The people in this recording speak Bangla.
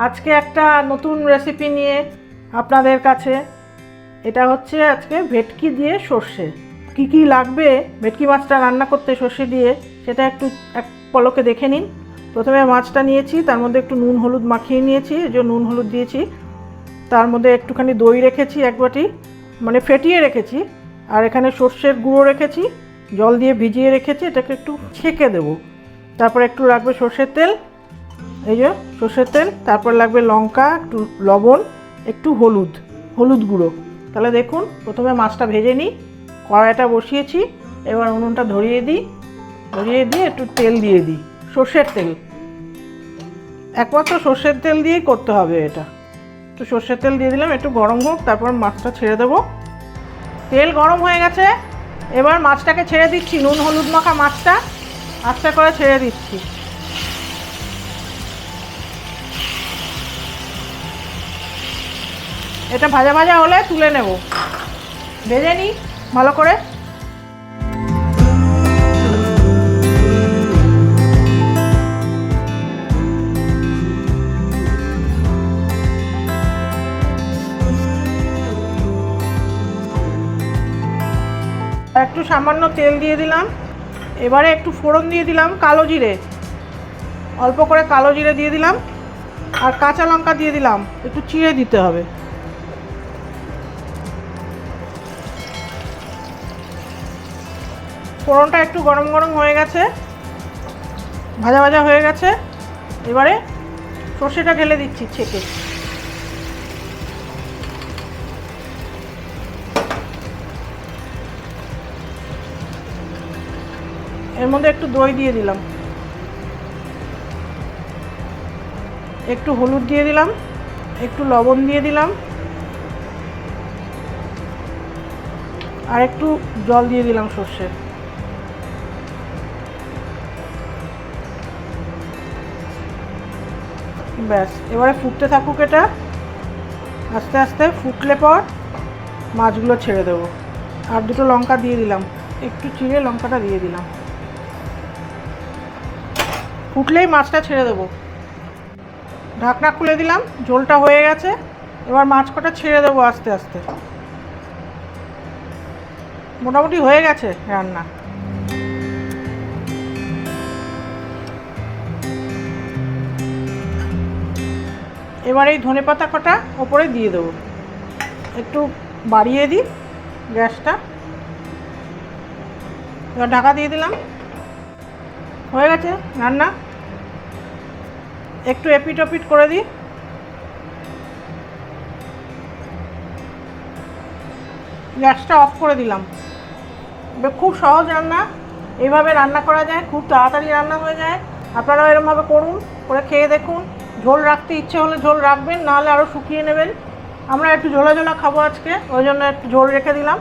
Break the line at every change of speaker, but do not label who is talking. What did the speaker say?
আজকে একটা নতুন রেসিপি নিয়ে আপনাদের কাছে। এটা হচ্ছে আজকে ভেটকি দিয়ে সর্ষে। কি কি লাগবে ভেটকি মাছটা রান্না করতে সর্ষে দিয়ে সেটা একটু এক পলকে দেখে নিন। প্রথমে মাছটা নিয়েছি, তার মধ্যে একটু নুন হলুদ মাখিয়ে নিয়েছি, এই যে নুন হলুদ দিয়েছি। তার মধ্যে একটুখানি দই রেখেছি, এক বাটি মানে ফেটিয়ে রেখেছি। আর এখানে সর্ষের গুঁড়ো রেখেছি, জল দিয়ে ভিজিয়ে রেখেছি। এটাকে একটু ছেঁকে দেবো। তারপরে একটু রাখবে সর্ষের তেল, এই যে সর্ষের তেল। তারপর লাগবে লঙ্কা, একটু লবণ, একটু হলুদ গুঁড়ো। তাহলে দেখুন, প্রথমে মাছটা ভেজে নিই। কড়াইটা বসিয়েছি, এবার উনুনটা ধরিয়ে দিয়ে একটু তেল দিয়ে দিই, সর্ষের তেল। একমাত্র সর্ষের তেল দিয়েই করতে হবে এটা। একটু সর্ষের তেল দিয়ে দিলাম, একটু গরম হোক, তারপর মাছটা ছেড়ে দেবো। তেল গরম হয়ে গেছে, এবার মাছটাকে ছেড়ে দিচ্ছি। নুন হলুদ মাখা মাছটা আস্তে করে ছেড়ে দিচ্ছি। এটা ভাজা ভাজা হলে তুলে নেব, ভেজে নিই ভালো করে। একটু সামান্য তেল দিয়ে দিলাম। এবারে একটু ফোড়ন দিয়ে দিলাম কালো জিরে, অল্প করে কালো জিরে দিয়ে দিলাম। আর কাঁচা লঙ্কা দিয়ে দিলাম, একটু চিড়ে দিতে হবে। ফোড়নটা একটু গরম গরম হয়ে গেছে, ভাজা ভাজা হয়ে গেছে। এবারে সর্ষেটা ঢেলে দিচ্ছি ছেঁকে। এর মধ্যে একটু দই দিয়ে দিলাম, একটু হলুদ দিয়ে দিলাম, একটু লবণ দিয়ে দিলাম, আর একটু জল দিয়ে দিলাম সর্ষের। ব্যাস, এবারে ফুটতে থাকুক এটা। আস্তে আস্তে ফুটলে পর মাছগুলো ছেড়ে দেবো। আর দুটো লঙ্কা দিয়ে দিলাম, একটু চিড়ে লঙ্কাটা দিয়ে দিলাম। ফুটলেই মাছটা ছেড়ে দেবো। ঢাকনা খুলে দিলাম, ঝোলটা হয়ে গেছে। এবার মাছ কটা ছেড়ে দেবো আস্তে আস্তে। মোটামুটি হয়ে গেছে রান্না। এবার এই ধনেপাতা কটা ওপরে দিয়ে দেবো। একটু বাড়িয়ে দিই গ্যাসটা। এবার ঢাকা দিয়ে দিলাম, হয়ে গেছে রান্না। একটু এপিট ওপিট করে দিই। গ্যাসটা অফ করে দিলাম। এবার খুব সহজ রান্না, এইভাবে রান্না করা যায়, খুব তাড়াতাড়ি রান্না হয়ে যায়। আপনারাও এরকমভাবে করুন, করে খেয়ে দেখুন। ঝোল রাখতে ইচ্ছে হলে ঝোল রাখবেন, নাহলে আরও শুকিয়ে নেবেন। আমরা একটু ঝোলা ঝোলা খাবো আজকে, ওই জন্য একটু ঝোল রেখে দিলাম।